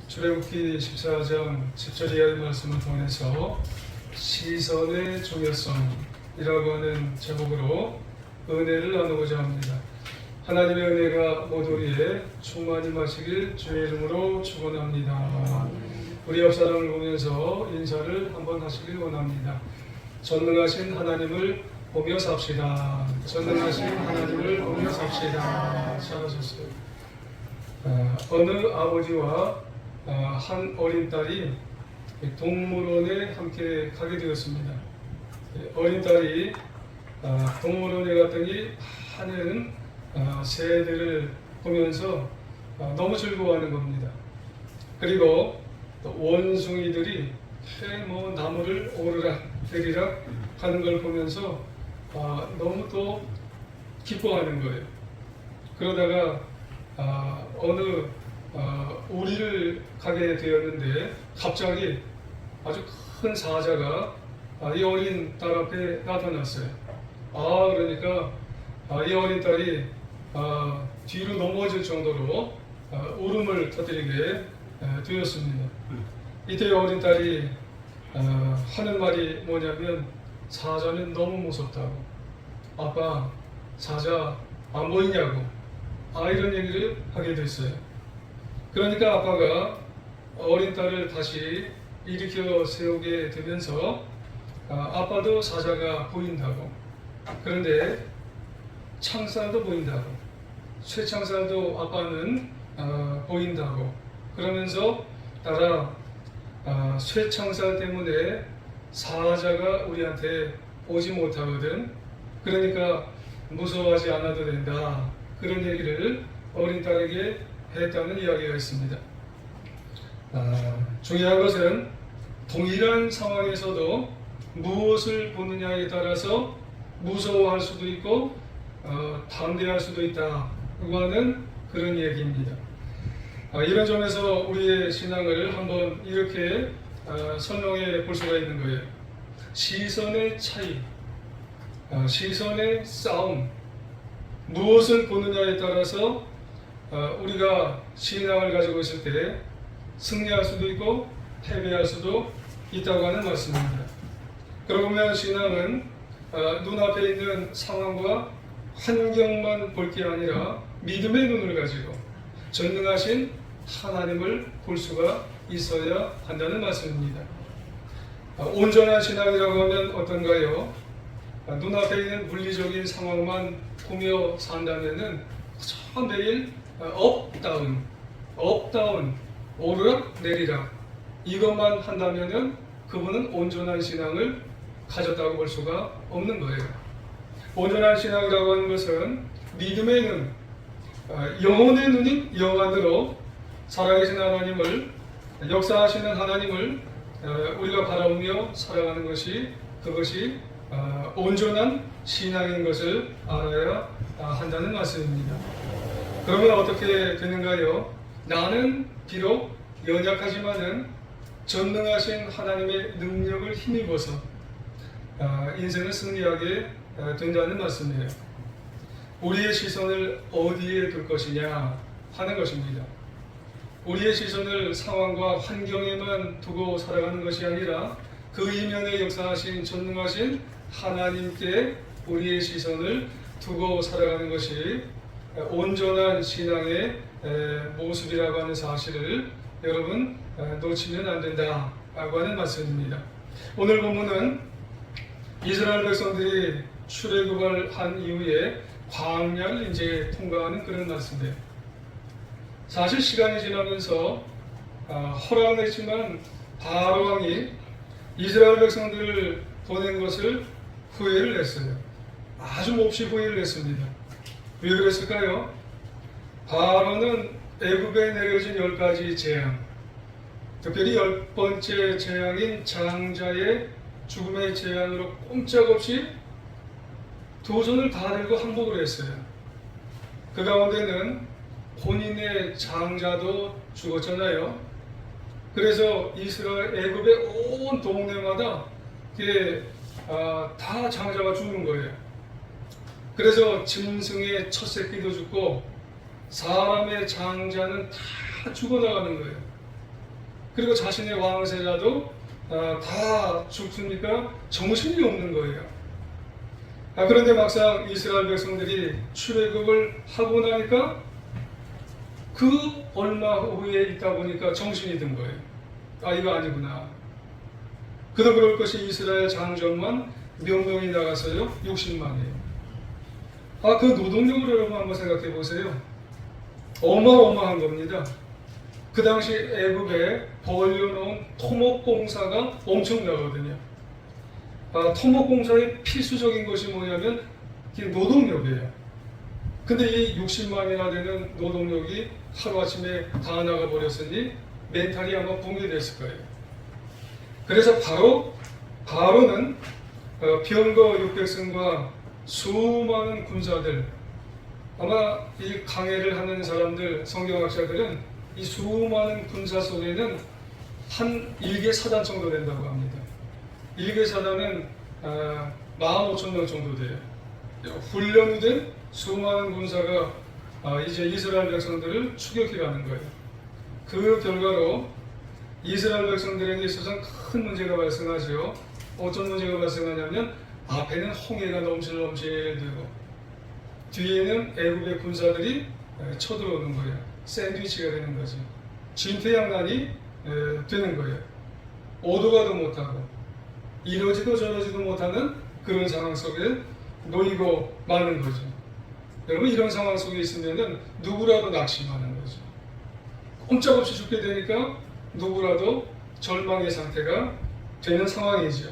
출애굽기 14장 10절 이하의 말씀을 통해서 시선의 중요성이라고 하는 제목으로 은혜를 나누고자 합니다. 하나님의 은혜가 모두 우리의 충만히 마시길 주의 이름으로 축원합니다. 우리 옆 사람을 보면서 인사를 한번 하시길 원합니다. 전능하신 하나님을 보며 삽시다. 전능하신 하나님을 보며 삽시다. 잘하셨어요. 어느 아버지와 한 어린 딸이 동물원에 함께 가게 되었습니다. 어린 딸이 동물원에 갔더니 많은 새들을 보면서 너무 즐거워하는 겁니다. 그리고 또 원숭이들이 나무를 오르락 내리락 하는 걸 보면서 너무 또 기뻐하는 거예요. 그러다가 어느 우리를 가게 되었는데 갑자기 아주 큰 사자가 이 어린 딸 앞에 나타났어요. 그러니까 이 어린 딸이 뒤로 넘어질 정도로 울음을 터뜨리게 되었습니다. 이때 어린 딸이 하는 말이 뭐냐면 사자는 너무 무섭다고, 아빠 사자 안 보이냐고 이런 얘기를 하게 됐어요. 그러니까 아빠가 어린 딸을 다시 일으켜 세우게 되면서 아빠도 사자가 보인다고, 그런데 창살도 보인다고, 쇠창살도 아빠는 보인다고 그러면서 따라 쇠창살 때문에 사자가 우리한테 오지 못하거든, 그러니까 무서워하지 않아도 된다, 그런 얘기를 어린 딸에게 했다는 이야기가 있습니다. 중요한 것은 동일한 상황에서도 무엇을 보느냐에 따라서 무서워할 수도 있고 담대할 수도 있다고 하는 그런 얘기입니다. 이런 점에서 우리의 신앙을 한번 이렇게 설명해 볼 수가 있는 거예요. 시선의 차이, 시선의 싸움, 무엇을 보느냐에 따라서 우리가 신앙을 가지고 있을 때 승리할 수도 있고 패배할 수도 있다고 하는 말씀입니다. 그러고 보면 신앙은 눈앞에 있는 상황과 환경만 볼 게 아니라 믿음의 눈을 가지고 전능하신 하나님을 볼 수가 있어야 한다는 말씀입니다. 온전한 신앙이라고 하면 어떤가요? 눈앞에 있는 물리적인 상황만 보며 산다면은 매일 업다운, 오르락 내리락 이것만 한다면은 그분은 온전한 신앙을 가졌다고 볼 수가 없는 거예요. 온전한 신앙이라고 하는 것은 믿음의 눈, 영혼의 눈인 영안으로 살아계신 하나님을, 역사하시는 하나님을 우리가 바라보며 살아가는 것이, 그것이 온전한 신앙인 것을 알아야 한다는 말씀입니다. 그러면 어떻게 되는가요? 나는 비록 연약하지만은 전능하신 하나님의 능력을 힘입어서 인생을 승리하게 된다는 말씀이에요. 우리의 시선을 어디에 둘 것이냐 하는 것입니다. 우리의 시선을 상황과 환경에만 두고 살아가는 것이 아니라 그 이면에 역사하신 전능하신 하나님께 우리의 시선을 두고 살아가는 것이 온전한 신앙의 모습이라고 하는 사실을 여러분 놓치면 안 된다라고 하는 말씀입니다. 오늘 본문은 이스라엘 백성들이 출애굽을 한 이후에 광야를 이제 통과하는 그런 말씀이에요. 사실 시간이 지나면서 허락은 했지만 바로 왕이 이스라엘 백성들을 보낸 것을 후회를 했어요. 아주 몹시 후회를 했습니다. 왜 그랬을까요? 바로는 애굽에 내려진 10가지 재앙, 특별히 10번째 재앙인 장자의 죽음의 재앙으로 꼼짝없이 두 손을 다 들고 항복을 했어요. 그 가운데는 본인의 장자도 죽었잖아요. 그래서 이스라엘 애굽의 온 동네마다 다 장자가 죽는 거예요. 그래서 짐승의 첫 새끼도 죽고 사람의 장자는 다 다 죽어나가는 거예요. 그리고 자신의 왕세자도 다 죽으니까 정신이 없는 거예요. 그런데 막상 이스라엘 백성들이 출애굽을 하고 나니까 그 얼마 후에 있다 보니까 정신이 든 거예요. 이거 아니구나. 그도 그럴 것이 이스라엘 장정만 몇 명이 나갔어요? 60만이에요. 그 노동력을 여러분 한번 생각해 보세요. 어마어마한 겁니다. 그 당시 애굽에 벌려놓은 토목공사가 엄청나거든요. 토목공사의 필수적인 것이 뭐냐면 노동력이에요. 근데 이 60만이나 되는 노동력이 하루아침에 다 나가버렸으니 멘탈이 아마 붕괴됐을 거예요. 그래서 바로는 병거 600승과 수많은 군사들, 아마 이 강해를 하는 사람들, 성경학자들은 이 수많은 군사 속에는 한 1개 사단 정도 된다고 합니다. 1개 사단은 15,000명 정도 돼요. 훈련이 된 수많은 군사가 이제 이스라엘 백성들을 추격해 가는 거예요. 그 결과로 이스라엘 백성들에게 있어서는 큰 문제가 발생하죠. 어떤 문제가 발생하냐면 앞에는 홍해가 넘실넘실되고 뒤에는 애굽의 군사들이 쳐들어오는 거예요. 샌드위치가 되는 거죠. 진퇴양난이 되는 거예요. 오도 가도 못하고 이러지도 저러지도 못하는 그런 상황 속에 놓이고 마는 거죠. 여러분, 이런 상황 속에 있으면 누구라도 낙심하는 거죠. 꼼짝없이 죽게 되니까 누구라도 절망의 상태가 되는 상황이죠.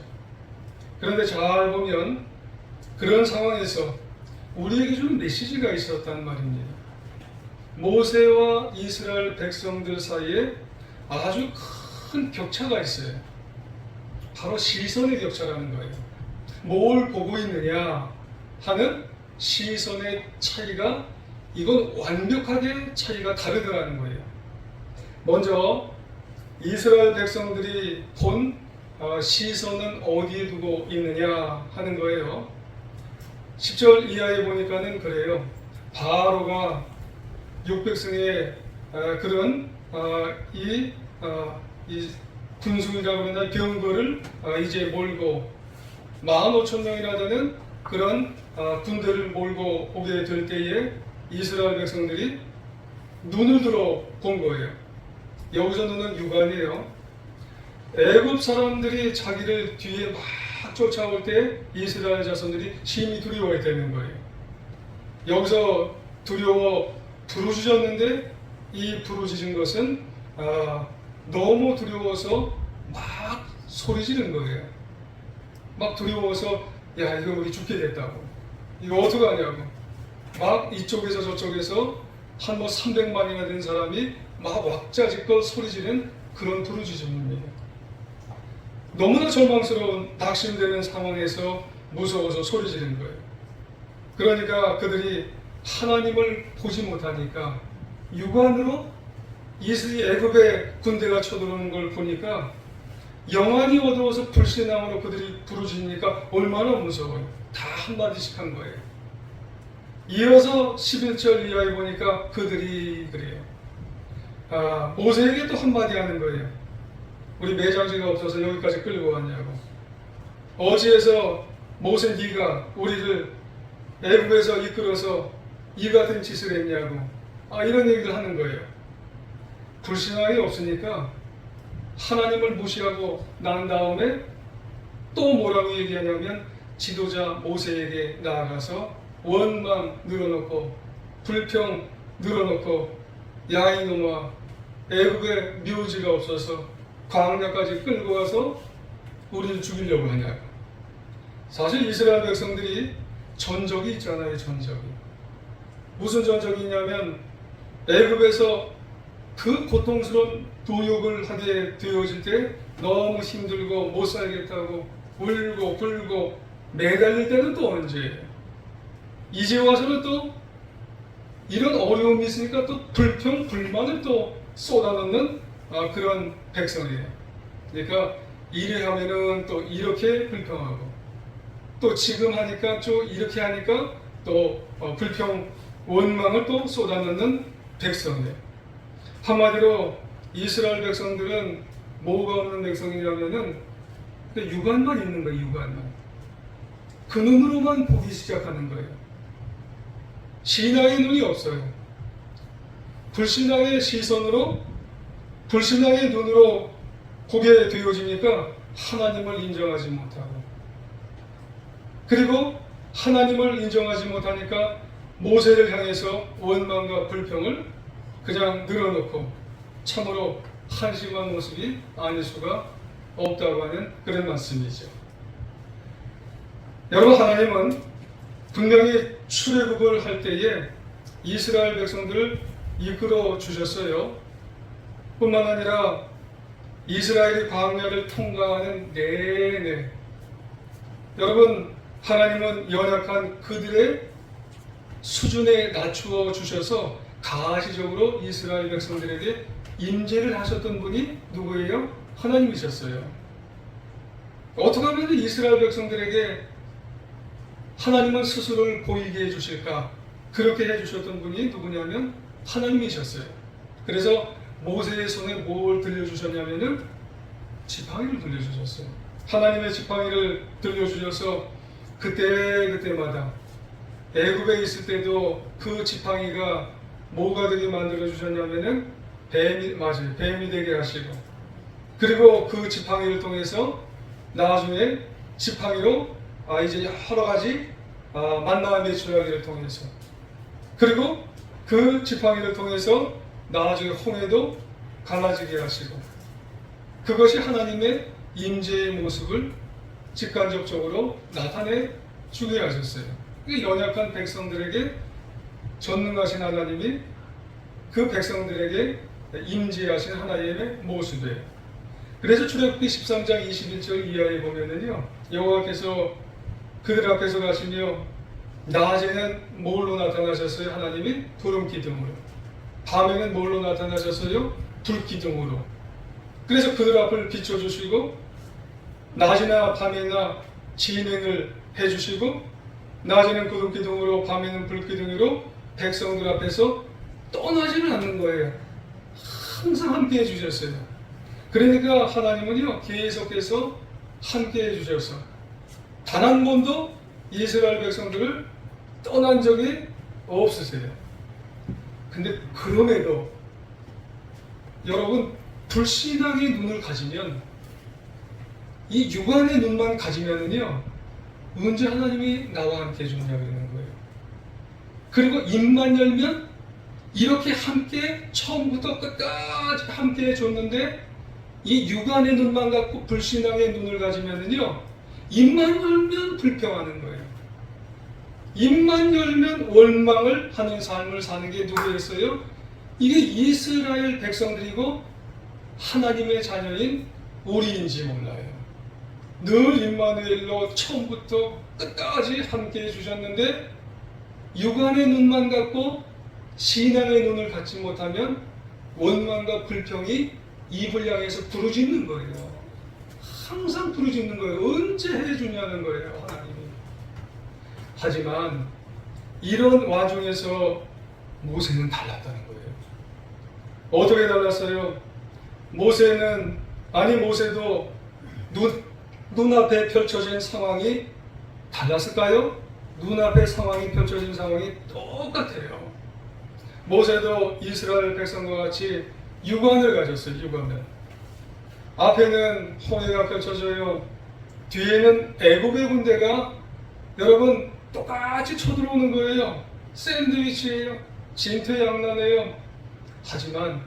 그런데 잘 보면 그런 상황에서 우리에게 주는 메시지가 있었단 말입니다. 모세와 이스라엘 백성들 사이에 아주 큰 격차가 있어요. 바로 시선의 격차라는 거예요. 뭘 보고 있느냐 하는 시선의 차이가, 이건 완벽하게 차이가 다르더라는 거예요. 먼저 이스라엘 백성들이 본 시선은 어디에 두고 있느냐 하는 거예요. 10절 이하에 보니까는 그래요. 바로가 600승의 그런 이 군수이라고 그러나 병거를 이제 몰고 15,000명이나 되는 그런 군대를 몰고 오게 될 때에 이스라엘 백성들이 눈을 들어 본 거예요. 여기서 눈은 육안이에요. 애굽 사람들이 자기를 뒤에 막 쫓아올 때 이스라엘 자손들이 심히 두려워했다는 거예요. 여기서 두려워 부르짖었는데 이 부르짖은 것은 너무 두려워서 막 소리 지른 거예요. 막 두려워서 야, 이거 우리 죽게 됐다고, 이거 어떡하냐고, 막 이쪽에서 저쪽에서 한 300만이나 된 사람이 막 왁자지껄 소리 지른 그런 부르짖음입니다. 너무나 절망스러운 낙심되는 상황에서 무서워서 소리 지른 거예요. 그러니까 그들이 하나님을 보지 못하니까 육안으로 애굽의 군대가 쳐들어오는 걸 보니까 영안이 어두워서 불신앙으로 그들이 부르짖으니까 얼마나 무서워요. 다 한마디씩 한 거예요. 이어서 11절 이하에 보니까 그들이 그래요. 모세에게 또 한마디 하는 거예요. 우리 매장지가 없어서 여기까지 끌고 왔냐고. 어지에서 모세, 네가 우리를 애굽에서 이끌어서 이 같은 짓을 했냐고. 이런 얘기를 하는 거예요. 불신앙이 없으니까 하나님을 무시하고 난 다음에 또 뭐라고 얘기하냐면 지도자 모세에게 나아가서 원망 늘어놓고 불평 늘어놓고, 야 이놈아, 애굽에 묘지가 없어서 광야까지 끌고 와서 우리를 죽이려고 하냐고. 사실 이스라엘 백성들이 전적이 있잖아요. 전적이 무슨 전적이 있냐면 애굽에서 그 고통스러운 도욕을 하게 되어질 때 너무 힘들고 못 살겠다고 울고 굴고 매달릴 때는 또 언제예요? 이제 와서는 또 이런 어려움이 있으니까 또 불평 불만을 또 쏟아놓는 그런 백성이에요. 그러니까 이래 하면은 또 이렇게 불평하고, 또 지금 하니까 또 이렇게 하니까 또 불평 원망을 또 쏟아놓는 백성이에요. 한마디로 이스라엘 백성들은 뭐가 없는 백성이냐면은 육안만 있는 거예요. 육안만. 그 눈으로만 보기 시작하는 거예요. 신앙의 눈이 없어요. 불신앙의 시선으로, 불신앙의 눈으로 보게 되어지니까 하나님을 인정하지 못하고, 그리고 하나님을 인정하지 못하니까 모세를 향해서 원망과 불평을 그냥 늘어놓고 참으로 한심한 모습이 아닐 수가 없다고 하는 그런 말씀이죠. 여러분, 하나님은 분명히 출애굽을 할 때에 이스라엘 백성들을 이끌어 주셨어요. 뿐만 아니라 이스라엘이 광야를 통과하는 내내 여러분, 하나님은 연약한 그들의 수준에 낮추어 주셔서 가시적으로 이스라엘 백성들에게 임재를 하셨던 분이 누구예요? 하나님이셨어요. 어떻게 하면 이스라엘 백성들에게 하나님은 스스로를 보이게 해주실까? 그렇게 해주셨던 분이 누구냐면 하나님이셨어요. 그래서 모세의 손에 뭘 들려주셨냐면은 지팡이를 들려주셨어요. 하나님의 지팡이를 들려주셔서 그때마다 애굽에 있을 때도 그 지팡이가 뭐가 되게 만들어주셨냐면은 뱀이 되게 하시고, 그리고 그 지팡이를 통해서 나중에 지팡이로 이제 여러 가지 만나와 매출하기를 통해서, 그리고 그 지팡이를 통해서 나중에 홍해도 갈라지게 하시고, 그것이 하나님의 임재의 모습을 직간접적으로 나타내 주게 하셨어요. 연약한 백성들에게 전능하신 하나님이 그 백성들에게 임재하신 하나님의 모습이에요. 그래서 출애굽기 13장 21절 이하에 보면은요, 여호와께서 그들 앞에서 가시며 낮에는 뭘로 나타나셨어요? 하나님이 구름 기둥으로. 밤에는 뭘로 나타나셨어요? 불 기둥으로. 그래서 그들 앞을 비춰주시고 낮이나 밤이나 진행을 해주시고, 낮에는 구름 기둥으로 밤에는 불 기둥으로 백성들 앞에서 떠나지는 않는 거예요. 항상 함께 해주셨어요. 그러니까 하나님은요, 계속해서 함께 해주셔서 단 한 번도 이스라엘 백성들을 떠난 적이 없으세요. 근데 그럼에도 여러분, 불신앙의 눈을 가지면, 이 육안의 눈만 가지면은요, 언제 하나님이 나와 함께 해주느냐 그러는 거예요. 그리고 입만 열면 이렇게 함께 처음부터 끝까지 함께 해줬는데, 이 육안의 눈만 갖고 불신앙의 눈을 가지면은요, 입만 열면 불평하는 거예요. 입만 열면 원망을 하는 삶을 사는 게 누구였어요? 이게 이스라엘 백성들이고 하나님의 자녀인 우리인지 몰라요. 늘 임마누엘로 처음부터 끝까지 함께 해주셨는데, 육안의 눈만 갖고 신앙의 눈을 갖지 못하면 원망과 불평이 입을 향해서 부르짖는 거예요. 항상 부르짖는 거예요. 언제 해주냐는 거예요, 하나님이. 하지만 이런 와중에서 모세는 달랐다는 거예요. 어떻게 달랐어요? 모세도 눈앞에 펼쳐진 상황이 달랐을까요? 눈앞에 상황이 펼쳐진 상황이 똑같아요. 모세도 이스라엘 백성과 같이 육안을 가졌어요. 육안을. 앞에는 홍해가 펼쳐져요. 뒤에는 애굽의 군대가 여러분 똑같이 쳐들어오는 거예요. 샌드위치예요. 진퇴양난이에요. 하지만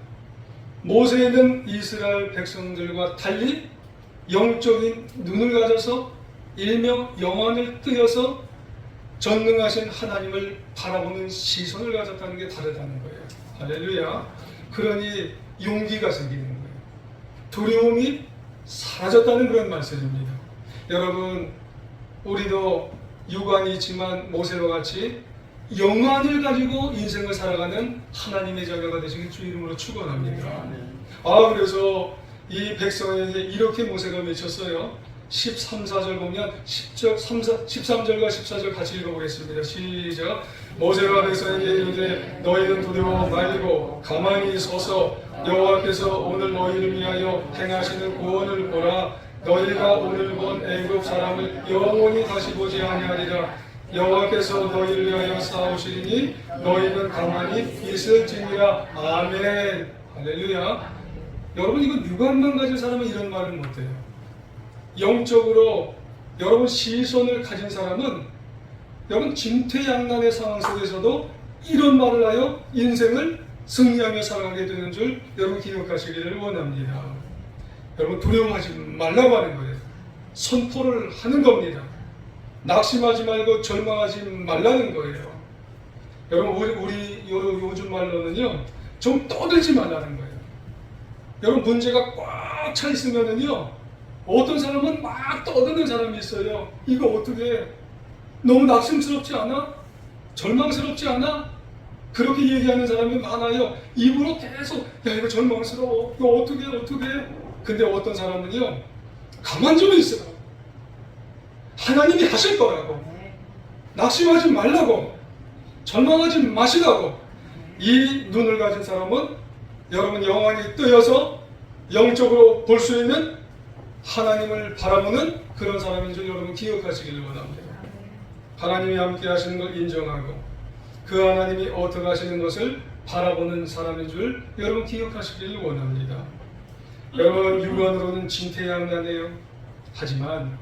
모세는 이스라엘 백성들과 달리 영적인 눈을 가져서 일명 영안을 뜨여서 전능하신 하나님을 바라보는 시선을 가졌다는 게 다르다는 거예요. 할렐루야. 그러니 용기가 생기는 거예요. 두려움이 사라졌다는 그런 말씀입니다. 여러분, 우리도 육안이 있지만 모세와 같이 영안을 가지고 인생을 살아가는 하나님의 자녀가 되시길 주 이름으로 축원합니다. 그래서 이 백성에게 이렇게 모세가 외쳤어요. 13, 14절 보면 13절과 14절 같이 읽어보겠습니다. 시작. 모세가 백성에게 이르되 너희는 두려워 말고 가만히 서서 여호와께서 오늘 너희를 위하여 행하시는 구원을 보라. 너희가 오늘 본 애굽 사람을 영원히 다시 보지 아니하리라. 여호와께서 너희를 위하여 싸우시리니 너희는 가만히 있을지니라. 아멘. 할렐루야. 여러분, 이거 육안만 가진 사람은 이런 말을 못해요. 영적으로 여러분 시선을 가진 사람은 여러분 진퇴양난의 상황 속에서도 이런 말을 하여 인생을 승리하며 살아가게 되는 줄 여러분 기억하시기를 원합니다. 여러분, 두려워하지 말라고 하는 거예요. 선포를 하는 겁니다. 낙심하지 말고 절망하지 말라는 거예요. 여러분, 우리 요즘 말로는요, 좀 떠들지 말라는 거예요. 여러분, 문제가 꽉 차 있으면은요, 어떤 사람은 막 떠드는 사람이 있어요. 이거 어떻게 해? 너무 낙심스럽지 않아? 절망스럽지 않아? 그렇게 얘기하는 사람이 많아요. 입으로 계속 야, 이거 절망스러워. 이거 어떻게 해? 근데 어떤 사람은요, 가만 좀 있어라. 하나님이 하실 거라고. 낙심하지 말라고. 절망하지 마시라고. 이 눈을 가진 사람은 여러분 영원히 뜨여서 영적으로 볼 수 있는 하나님을 바라보는 그런 사람인 줄 여러분 기억하시길 원합니다. 하나님이 함께 하시는 걸 인정하고 그 하나님이 어떻게 하시는 것을 바라보는 사람인 줄 여러분 기억하시길 원합니다. 여러분, 육안으로는 진퇴양난해요. 하지만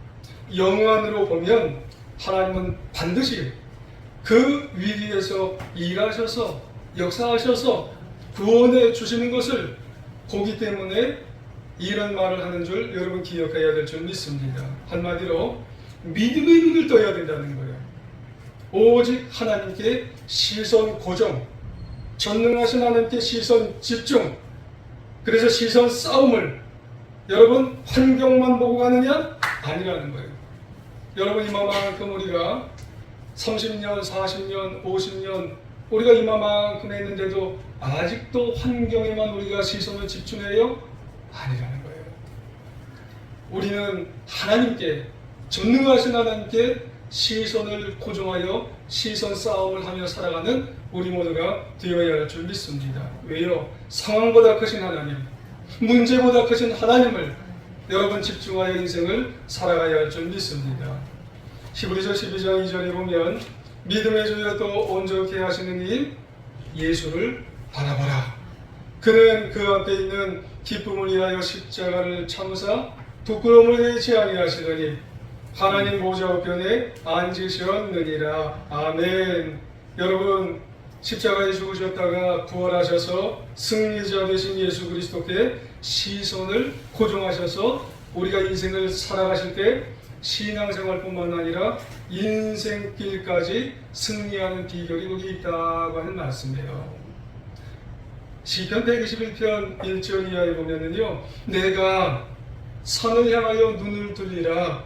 영안으로 보면 하나님은 반드시 그 위기에서 일하셔서 역사하셔서 구원해 주시는 것을 보기 때문에 이런 말을 하는 줄 여러분 기억해야 될 줄 믿습니다. 한마디로 믿음의 눈을 떠야 된다는 거예요. 오직 하나님께 시선 고정, 전능하신 하나님께 시선 집중. 그래서 시선 싸움을 여러분 환경만 보고 가느냐? 아니라는 거예요. 여러분, 이만큼 우리가 30년, 40년, 50년 우리가 이만큼 했는데도 아직도 환경에만 우리가 시선을 집중해요? 아니라는 거예요. 우리는 하나님께, 전능하신 하나님께 시선을 고정하여 시선 싸움을 하며 살아가는 우리 모두가 되어야 할 줄 믿습니다. 왜요? 상황보다 크신 하나님, 문제보다 크신 하나님을 여러분 집중하여 인생을 살아가야 할 줄 믿습니다. 히브리서 12장 2절에 보면 믿음의 주여 또 온전케 하시는 이 예수를 바라보라. 그는 그 앞에 있는 기쁨을 위하여 십자가를 참으사 부끄러움을 내지 아니하시더니 하나님 보좌 우편에 앉으셨느니라. 아멘. 여러분, 십자가에 죽으셨다가 부활하셔서 승리자 되신 예수 그리스도께 시선을 고정하셔서 우리가 인생을 살아가실 때 신앙생활뿐만 아니라 인생길까지 승리하는 비결이 거기 있다고 하는 말씀이에요. 시편 121편 1절 이하에 보면은요, 내가 산을 향하여 눈을 들리라.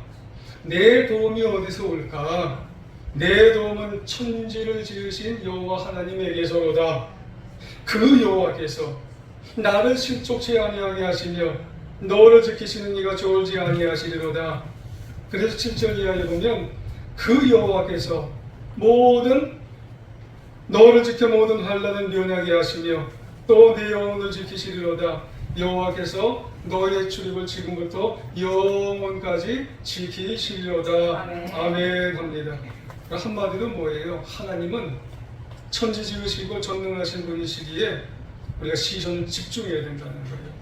내 도움이 어디서 올까? 내 도움은 천지를 지으신 여호와 하나님에게서로다. 그 여호와께서 나를 실족치 아니하게 하시며 너를 지키시는 이가 졸지 아니하시리로다. 그래서 7절 이하에 보면 그 여호와께서 모든 너를 지켜 모든 환난을 면하게 하시며 또 내 영혼을 지키시리로다. 여호와께서 너의 출입을 지금부터 영원까지 지키시리로다. 아멘 합니다. 한마디로 뭐예요? 하나님은 천지 지으시고 전능하신 분이시기에 우리가 시선을 집중해야 된다는 거예요.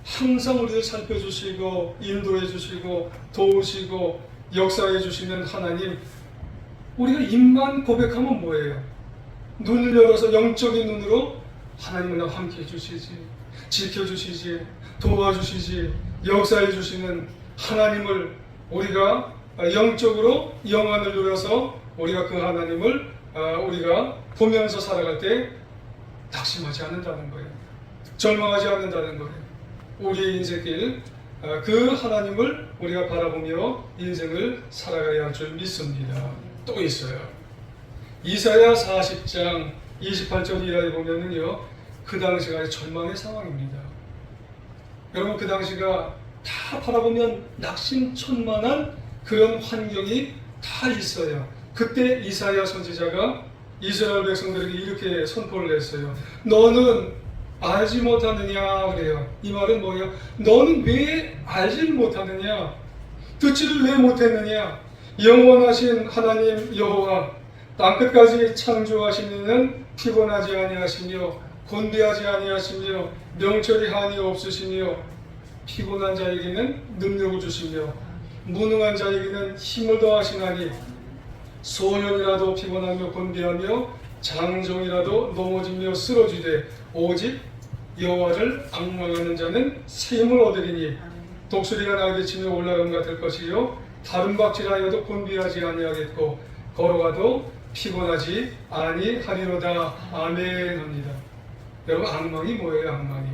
항상 우리를 살펴주시고 인도해 주시고 도우시고 역사해 주시는 하나님, 우리가 입만 고백하면 뭐예요? 눈을 열어서 영적인 눈으로 하나님은 나와 함께 해주시지, 지켜주시지, 도와주시지, 역사해 주시는 하나님을 우리가 영적으로 영안을 누려서 우리가 그 하나님을 우리가 보면서 살아갈 때 낙심하지 않는다는 거예요. 절망하지 않는다는 거예요. 우리의 인생길 그 하나님을 우리가 바라보며 인생을 살아가야 할 줄 믿습니다. 또 있어요. 이사야 40장 28절 이하에 보면은요, 그 당시가 절망의 상황입니다. 여러분, 그 당시가 다 바라보면 낙심천만한 그런 환경이 다 있어요. 그때 이사야 선지자가 이스라엘 백성들에게 이렇게 선포를 했어요. 너는 알지 못하느냐 그래요. 이 말은 뭐예요? 너는 왜 알지 못하느냐? 듣지를 왜 못했느냐? 영원하신 하나님 여호와 땅끝까지 창조하신 이는 피곤하지 아니하시며 곤비하지 아니하시며 명철이 한이 없으시며 피곤한 자에게는 능력을 주시며 무능한 자에게는 힘을 더하시나니 소년이라도 피곤하며 곤비하며 장정이라도 넘어지며 쓰러지되 오직 여호와를 앙망하는 자는 새 힘을 얻으리니 독수리가 날개 치며 올라감 같을 것이요 다른 박질하여도 곤비하지 아니하겠고 걸어가도 피곤하지 아니하리로다. 아멘 합니다. 여러분, 앙망이 뭐예요? 앙망이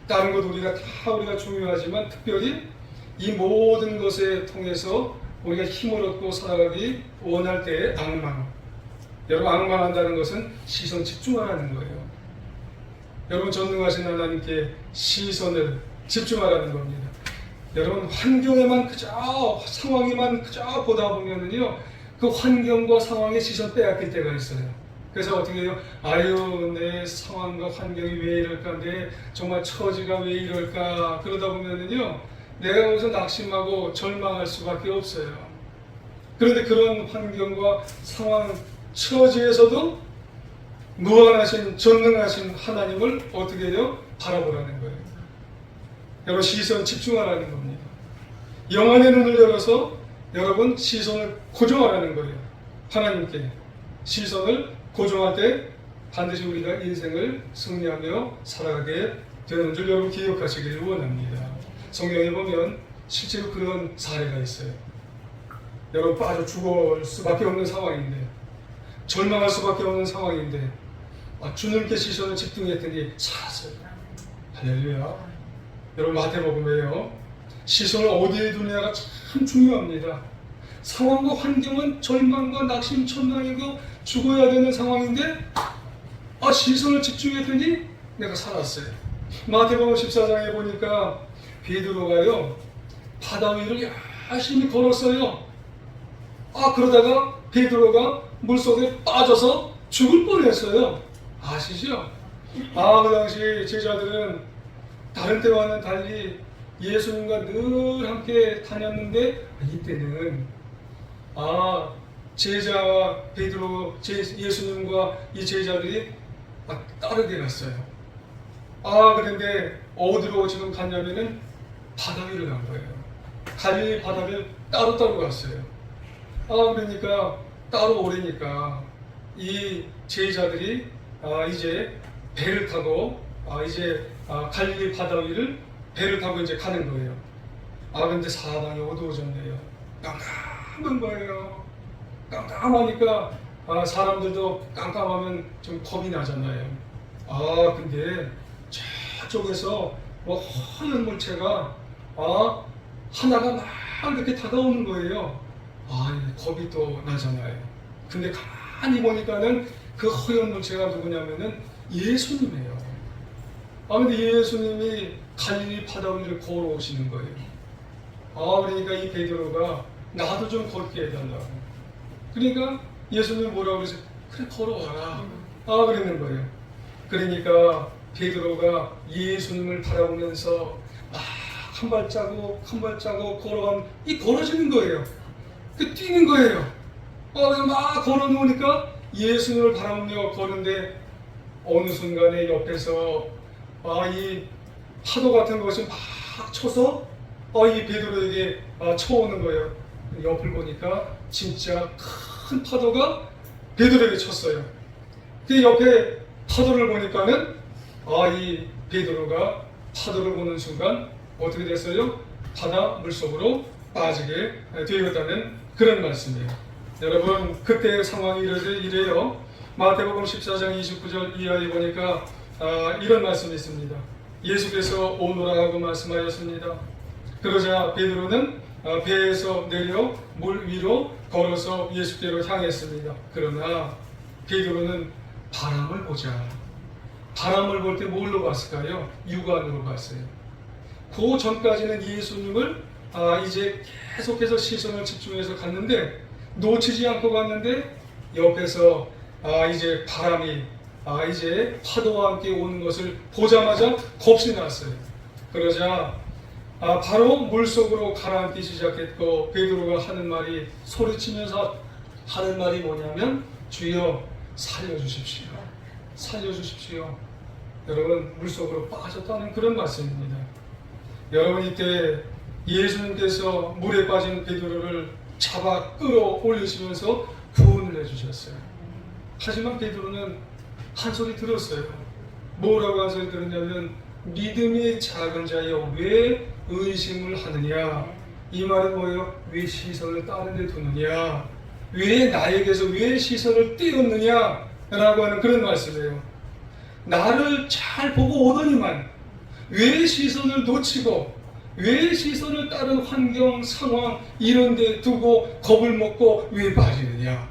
다른 것 우리가 중요하지만 특별히 이 모든 것에 통해서 우리가 힘을 얻고 살아가기 원할 때의 앙망. 여러분, 앙망한다는 것은 시선 집중하라는 거예요. 여러분, 전능하신 하나님께 시선을 집중하라는 겁니다. 여러분, 환경에만 그저 상황에만 그저 보다 보면은요, 그 환경과 상황에 시선 빼앗길 때가 있어요. 그래서 어떻게 해요? 아유, 내 상황과 환경이 왜 이럴까? 내 정말 처지가 왜 이럴까? 그러다 보면은요, 내가 거기서 낙심하고 절망할 수밖에 없어요. 그런데 그런 환경과 상황, 처지에서도 무한하신, 전능하신 하나님을 어떻게 해요? 바라보라는 거예요. 여러분, 시선 집중하라는 겁니다. 영안의 눈을 열어서 여러분 시선을 고정하라는 거예요. 하나님께 시선을 고정할 때 반드시 우리가 인생을 승리하며 살아가게 되는 줄 여러분 기억하시길 원합니다. 성경에 보면 실제로 그런 사례가 있어요. 여러분, 빠져 죽을 수밖에 없는 상황인데, 절망할 수밖에 없는 상황인데 주님께 시선을 집중했더니 살았어요. 할렐루야. 여러분, 마태복음에요, 시선을 어디에 두느냐가 참 중요합니다. 상황과 환경은 절망과 낙심, 천망이고 죽어야 되는 상황인데 시선을 집중했더니 내가 살았어요. 마태복음 14장에 보니까 베드로가요, 바다 위를 열심히 걸었어요. 그러다가 베드로가 물속에 빠져서 죽을 뻔했어요. 아시죠? 그 당시 제자들은 다른 때와는 달리 예수님과 늘 함께 다녔는데 이때는 제자와 베드로, 예수님과 이 제자들이 따르게 갔어요. 그런데 어디로 지금 갔냐면은 바다 위로 간 거예요. 갈릴리 바다를 따로 갔어요. 그러니까 따로 오래니까 이 제자들이 이제 배를 타고 이제 갈릴리 바다 위를 배를 타고 이제 가는 거예요. 근데 사방이 어두워졌네요. 깜깜한 거예요. 깜깜하니까 사람들도 깜깜하면 좀 겁이 나잖아요. 근데 저쪽에서 뭐 하얀 물체가 하나가 막 이렇게 다가오는 거예요. 겁이 또 나잖아요. 근데 가만히 보니까는 그 허연 물체가 누구냐면은 예수님이에요. 근데 예수님이 갈릴리 바다 위를 걸어오시는 거예요. 그러니까 이 베드로가 나도 좀 걷게 해달라고. 그러니까 예수님이 뭐라고 그러세요? 그래, 걸어와라. 그러는 거예요. 그러니까 베드로가 예수님을 바라보면서 한 발자국 한 발자국 걸어지는 거예요. 뛰는 거예요. 막 걸어놓으니까 예수님을 바라보며 거는데 어느 순간에 옆에서 이 파도 같은 것이 막 쳐서 이 베드로에게 쳐오는 거예요. 옆을 보니까 진짜 큰 파도가 베드로에게 쳤어요. 그 옆에 파도를 보니까는 이 베드로가 파도를 보는 순간 어떻게 됐어요? 바다 물속으로 빠지게 되었다는 그런 말씀이에요. 여러분, 그때의 상황이 이래요. 마태복음 14장 29절 이하에 보니까 이런 말씀이 있습니다. 예수께서 오노라 하고 말씀하였습니다. 그러자 베드로는 배에서 내려 물 위로 걸어서 예수께로 향했습니다. 그러나 베드로는 바람을 보자. 바람을 볼 때 뭘로 봤을까요? 육안으로 봤어요. 그 전까지는 예수님을 이제 계속해서 시선을 집중해서 갔는데, 놓치지 않고 갔는데 옆에서 이제 바람이 이제 파도와 함께 오는 것을 보자마자 겁이 났어요. 그러자 바로 물속으로 가라앉기 시작했고, 베드로가 하는 말이, 소리치면서 하는 말이 뭐냐면, 주여 살려주십시오. 살려주십시오. 여러분, 물속으로 빠졌다는 그런 말씀입니다. 여러분, 이때 예수님께서 물에 빠진 베드로를 잡아 끌어올리시면서 구원을 해주셨어요. 하지만 베드로는 한 소리 들었어요. 뭐라고 한 소리 들었냐면, 믿음이 작은 자여 왜 의심을 하느냐. 이 말은 뭐예요? 왜 시선을 다른 데 두느냐, 왜 나에게서 왜 시선을 띄웠느냐 라고 하는 그런 말씀이에요. 나를 잘 보고 오더니만 왜 시선을 놓치고, 왜 시선을 다른 환경, 상황 이런 데 두고 겁을 먹고 왜 빠지느냐.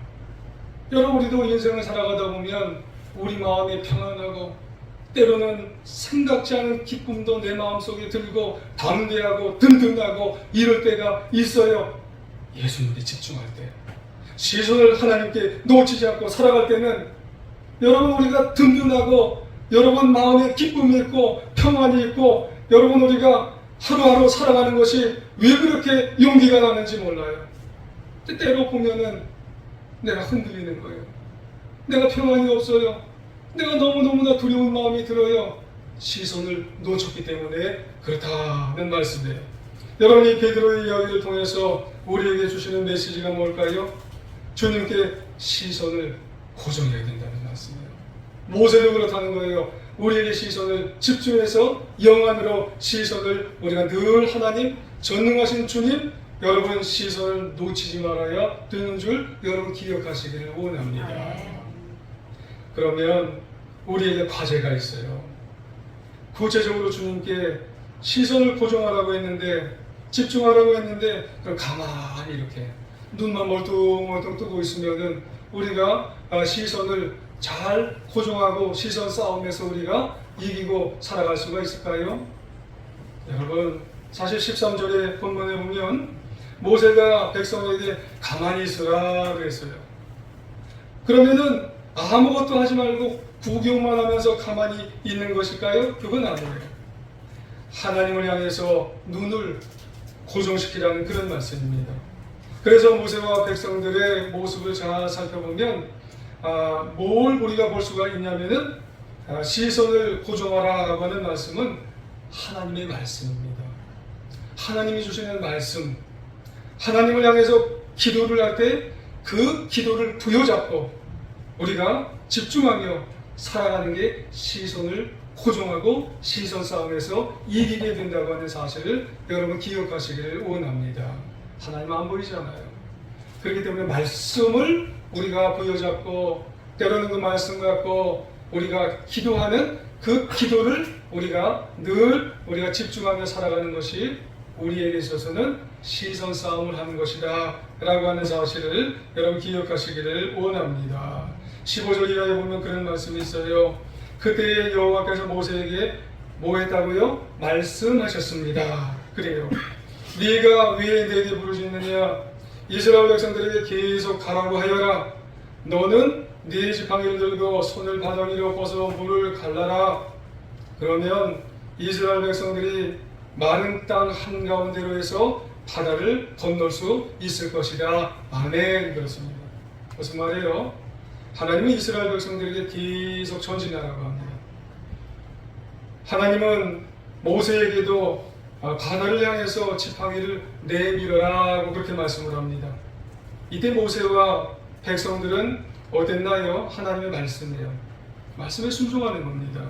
여러분, 우리도 인생을 살아가다 보면 우리 마음이 평안하고, 때로는 생각지 않은 기쁨도 내 마음속에 들고 담대하고 든든하고 이럴 때가 있어요. 예수님께 집중할 때, 시선을 하나님께 놓치지 않고 살아갈 때는 여러분, 우리가 든든하고, 여러분 마음에 기쁨이 있고 평안이 있고, 여러분 우리가 하루하루 살아가는 것이 왜 그렇게 용기가 나는지 몰라요. 때로 보면은 내가 흔들리는 거예요. 내가 평안이 없어요. 내가 너무너무나 두려운 마음이 들어요. 시선을 놓쳤기 때문에 그렇다는 말씀이에요. 여러분, 이 베드로의 이야기를 통해서 우리에게 주시는 메시지가 뭘까요? 주님께 시선을 고정해야 된다는 말씀이에요. 모세도 그렇다는 거예요. 우리에게 시선을 집중해서 영안으로 시선을, 우리가 늘 하나님, 전능하신 주님, 여러분 시선을 놓치지 말아야 되는 줄 여러분 기억하시기를 원합니다. 그러면 우리에게 과제가 있어요. 구체적으로 주님께 시선을 고정하라고 했는데, 집중하라고 했는데, 그럼 가만히 이렇게 눈만 멀뚱멀뚱 뜨고 있으면은 우리가 시선을 잘 고정하고 시선 싸움에서 우리가 이기고 살아갈 수가 있을까요? 여러분, 사실 13절의 본문에 보면 모세가 백성에게 가만히 있으라 그랬어요. 그러면은 아무것도 하지 말고 구경만 하면서 가만히 있는 것일까요? 그건 아니에요. 하나님을 향해서 눈을 고정시키라는 그런 말씀입니다. 그래서 모세와 백성들의 모습을 잘 살펴보면 뭘 우리가 볼 수가 있냐면은 시선을 고정하라고 하는 말씀은 하나님의 말씀입니다. 하나님이 주시는 말씀, 하나님을 향해서 기도를 할 때 그 기도를 부여잡고 우리가 집중하며 살아가는 게 시선을 고정하고 시선 싸움에서 이기게 된다고 하는 사실을 여러분 기억하시기를 원합니다. 하나님 안 보이잖아요. 그렇기 때문에 말씀을 우리가 부여잡고, 때로는 그 말씀 갖고 우리가 기도하는 그 기도를 우리가 늘 우리가 집중하며 살아가는 것이 우리에게 있어서는 시선 싸움을 하는 것이다 라고 하는 사실을 여러분 기억하시기를 원합니다. 15절 이하에 보면 그런 말씀이 있어요. 그때 여호와께서 모세에게 뭐 했다고요? 말씀하셨습니다. 그래요. 네가 왜 내게 부르짖느냐? 이스라엘 백성들에게 계속 가라고 하여라. 너는 네 지팡이를 들고 손을 바닥위로 뻗어 물을 갈라라. 그러면 이스라엘 백성들이 마른 땅 한가운데로 해서 바다를 건널 수 있을 것이다. 아멘. 그렇습니다. 무슨 말이에요? 하나님은 이스라엘 백성들에게 계속 전진하라고 합니다. 하나님은 모세에게도 바다를 향해서 지팡이를 내밀어라고 그렇게 말씀을 합니다. 이때 모세와 백성들은 어땠나요? 하나님의 말씀이에요. 말씀에 순종하는 겁니다.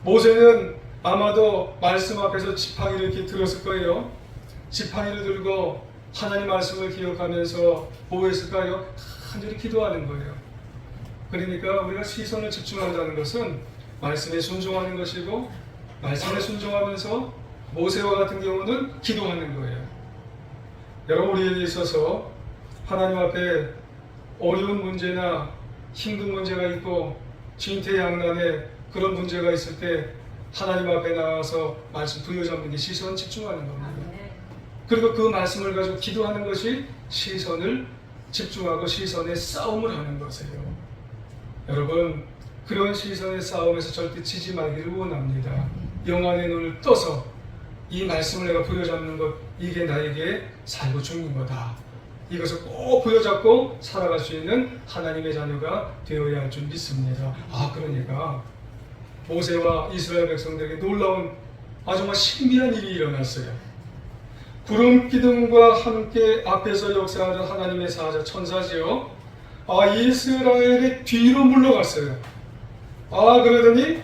모세는 아마도 말씀 앞에서 지팡이를 이렇게 들었을 거예요. 지팡이를 들고 하나님 말씀을 기억하면서 뭐 했을까요? 간절히 기도하는 거예요. 그러니까 우리가 시선을 집중한다는 것은 말씀에 순종하는 것이고, 말씀에 순종하면서 모세와 같은 경우는 기도하는 거예요. 여러분, 우리에게 있어서 하나님 앞에 어려운 문제나 힘든 문제가 있고 진퇴양난의 그런 문제가 있을 때 하나님 앞에 나와서 말씀 부여잡는 게 시선 집중하는 겁니다. 그리고 그 말씀을 가지고 기도하는 것이 시선을 집중하고 시선의 싸움을 하는 것이에요. 여러분, 그런 시선의 싸움에서 절대 지지 말기를 원합니다. 영안의 눈을 떠서 이 말씀을 내가 부여잡는 것, 이게 나에게 살고 죽는 거다. 이것을 꼭 부여잡고 살아갈 수 있는 하나님의 자녀가 되어야 할 줄 믿습니다. 그러니까 모세와 이스라엘 백성들에게 놀라운 정말 신비한 일이 일어났어요. 구름 기둥과 함께 앞에서 역사하는 하나님의 사자 천사지요. 이스라엘의 뒤로 물러갔어요. 그러더니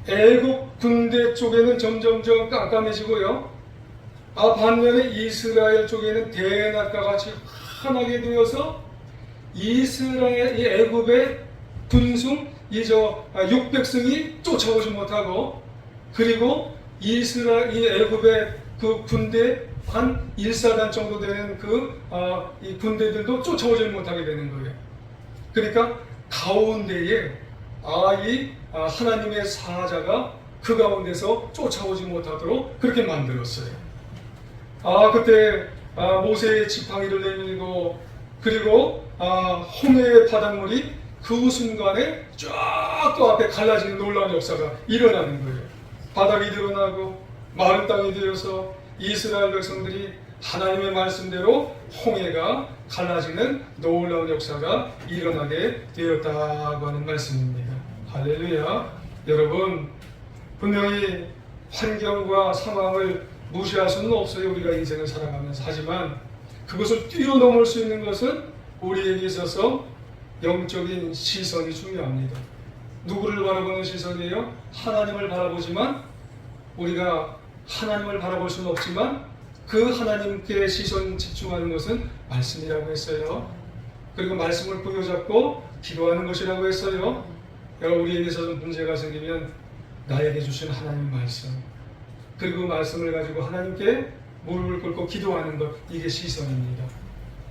애국 군대 쪽에는 점점점 깜깜해지고요. 반면에 이스라엘 쪽에는 대낮과 같이 환하게 되어서 이스라엘, 이 애굽의 군중, 이 600승이 쫓아오지 못하고, 그리고 이스라엘, 이 애굽의 그 군대 한 1사단 정도 되는 이 군대들도 쫓아오지 못하게 되는 거예요. 그러니까 가운데에 이 하나님의 사자가 그 가운데서 쫓아오지 못하도록 그렇게 만들었어요. 그때 모세의 지팡이를 내밀고, 그리고 홍해의 바닷물이 그 순간에 쫙 또 앞에 갈라지는 놀라운 역사가 일어나는 거예요. 바닥이 드러나고 마른 땅이 되어서 이스라엘 백성들이 하나님의 말씀대로 홍해가 갈라지는 놀라운 역사가 일어나게 되었다고 하는 말씀입니다. 할렐루야. 여러분, 분명히 환경과 상황을 무시할 수는 없어요. 우리가 인생을 살아가면서. 하지만 그것을 뛰어넘을 수 있는 것은 우리에게 있어서 영적인 시선이 중요합니다. 누구를 바라보는 시선이에요? 하나님을 바라보지만, 우리가 하나님을 바라볼 수는 없지만 그 하나님께 시선 집중하는 것은 말씀이라고 했어요. 그리고 말씀을 부여잡고 기도하는 것이라고 했어요. 여러분, 우리에게서 문제가 생기면 나에게 주신 하나님 말씀, 그리고 말씀을 가지고 하나님께 무릎을 꿇고 기도하는 것, 이게 시선입니다.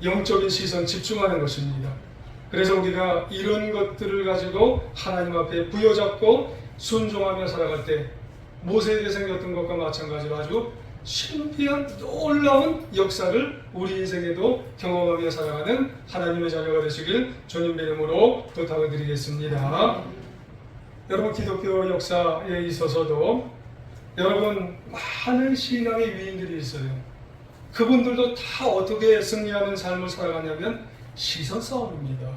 영적인 시선, 집중하는 것입니다. 그래서 우리가 이런 것들을 가지고 하나님 앞에 부여잡고 순종하며 살아갈 때 모세에게 생겼던 것과 마찬가지로 아주 신비한 놀라운 역사를 우리 인생에도 경험하며 살아가는 하나님의 자녀가 되시길 주님의 이름으로 부탁을 드리겠습니다. 여러분, 기독교 역사에 있어서도 여러분, 많은 신앙의 위인들이 있어요. 그분들도 다 어떻게 승리하는 삶을 살아가냐면 시선 싸움입니다.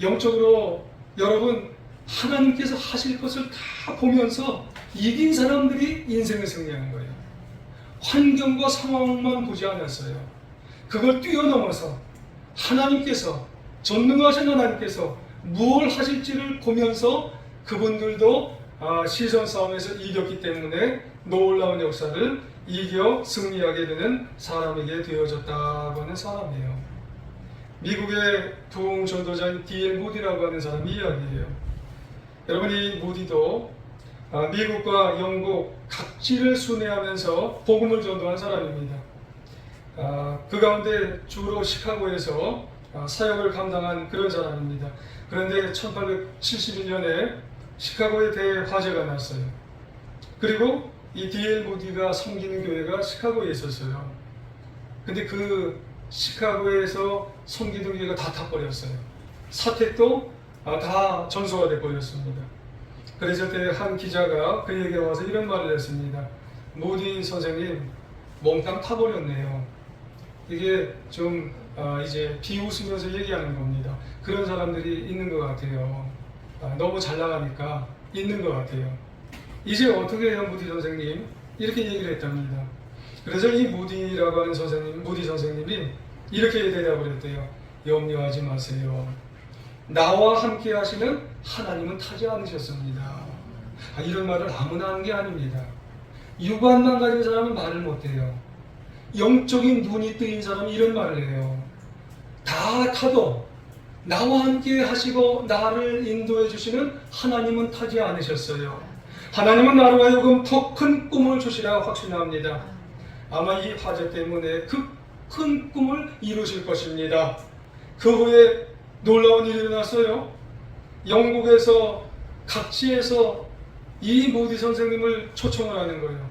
영적으로 여러분, 하나님께서 하실 것을 다 보면서 이긴 사람들이 인생을 승리하는 거예요. 환경과 상황만 보지 않았어요. 그걸 뛰어넘어서 하나님께서, 전능하신 하나님께서 무엇을 하실지를 보면서 그분들도 시선 싸움에서 이겼기 때문에 놀라운 역사를 이겨 승리하게 되는 사람에게 되어졌다고 하는 사람이에요. 미국의 부흥 전도자인 D.L. 무디라고 하는 사람이 이야기해요. 여러분, 이 무디도 미국과 영국 각지를 순회하면서 복음을 전도한 사람입니다. 그 가운데 주로 시카고에서 사역을 감당한 그런 사람입니다. 그런데 1871년에 시카고에 대화재가 났어요. 그리고 이 D.L. 무디가 섬기는 교회가 시카고에 있었어요. 근데 그 시카고에서 섬기던 교회가 다 타버렸어요. 사택도 다 전소가 돼버렸습니다. 그래서 그때 한 기자가 그에게 와서 이런 말을 했습니다. 무디 선생님, 몽땅 타버렸네요. 이게 좀 이제 비웃으면서 얘기하는 겁니다. 그런 사람들이 있는 것 같아요. 너무 잘 나가니까 있는 것 같아요. 이제 어떻게 해요, 무디 선생님? 이렇게 얘기를 했답니다. 그래서 이 무디라고 하는 선생님, 무디 선생님이 이렇게 대답을 했대요. 염려하지 마세요. 나와 함께 하시는 하나님은 타지 않으셨습니다. 이런 말을 아무나 하는 게 아닙니다. 육안만 가진 사람은 말을 못해요. 영적인 눈이 뜨인 사람이 이런 말을 해요. 다 타도 나와 함께 하시고 나를 인도해 주시는 하나님은 타지 않으셨어요. 하나님은 나로 하여금 더 큰 꿈을 주시라 확신합니다. 아마 이 화재 때문에 그 큰 꿈을 이루실 것입니다. 그 후에 놀라운 일이 일어났어요. 영국에서 각지에서 이 무디 선생님을 초청을 하는 거예요.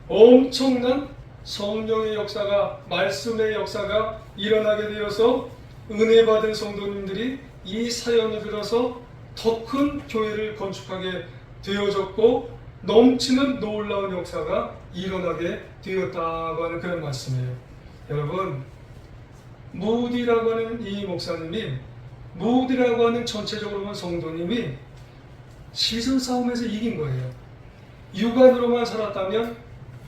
엄청난 성령의 역사가, 말씀의 역사가 일어나게 되어서 은혜 받은 성도님들이 이 사연을 들어서 더 큰 교회를 건축하게 되어졌고 넘치는 놀라운 역사가 일어나게 되었다고 하는 그런 말씀이에요. 여러분, 무디라고 하는 이 목사님이, 무디라고 하는 전체적으로 본 성도님이 시선 싸움에서 이긴 거예요. 육안으로만 살았다면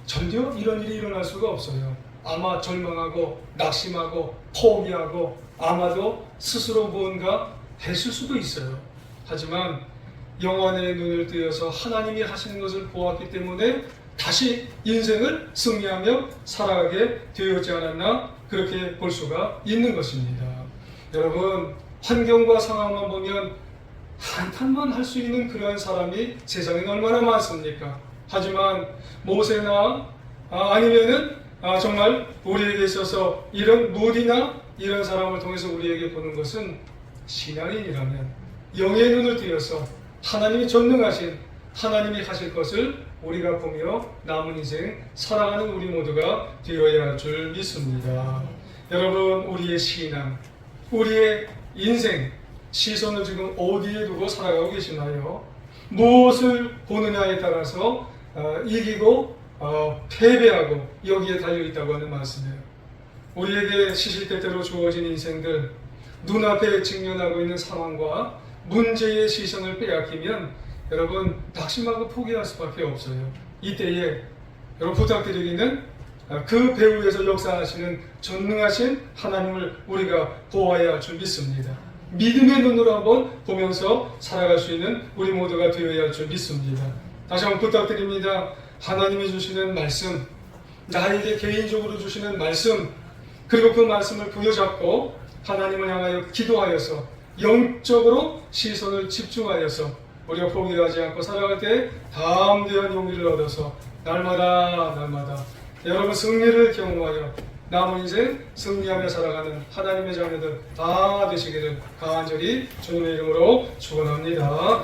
전혀 이런 일이 일어날 수가 없어요. 아마 절망하고 낙심하고 포기하고 아마도 스스로 무언가 했을 수도 있어요. 하지만 영안의 눈을 뜨여서 하나님이 하시는 것을 보았기 때문에 다시 인생을 승리하며 살아가게 되었지 않았나, 그렇게 볼 수가 있는 것입니다. 여러분, 환경과 상황만 보면 한탄만 할 수 있는 그러한 사람이 세상에 얼마나 많습니까? 하지만 모세나 아니면은 정말 우리에게 있어서 이런 무디나 이런 사람을 통해서 우리에게 보는 것은 신앙인이라면 영의 눈을 띄어서 하나님이 전능하신 하나님이 하실 것을 우리가 보며 남은 인생 살아가는 우리 모두가 되어야 할 줄 믿습니다. 여러분, 우리의 신앙, 우리의 인생 시선을 지금 어디에 두고 살아가고 계시나요? 무엇을 보느냐에 따라서 이기고 패배하고 여기에 달려있다고 하는 말씀이에요. 우리에게 시시때때로 주어진 인생들, 눈앞에 직면하고 있는 상황과 문제의 시선을 빼앗기면 여러분 낙심하고 포기할 수밖에 없어요. 이때에 여러분 부탁드리기는 그 배후에서 역사하시는 전능하신 하나님을 우리가 보아야 할 줄 믿습니다. 믿음의 눈으로 한번 보면서 살아갈 수 있는 우리 모두가 되어야 할 줄 믿습니다. 다시 한번 부탁드립니다. 하나님이 주시는 말씀, 나에게 개인적으로 주시는 말씀, 그리고 그 말씀을 부여잡고 하나님을 향하여 기도하여서 영적으로 시선을 집중하여서 우리가 포기하지 않고 살아갈 때 담대한 용기를 얻어서 날마다 여러분 승리를 경험하여 남은 인생 승리하며 살아가는 하나님의 자녀들 다 되시기를 간절히 주님의 이름으로 축원합니다.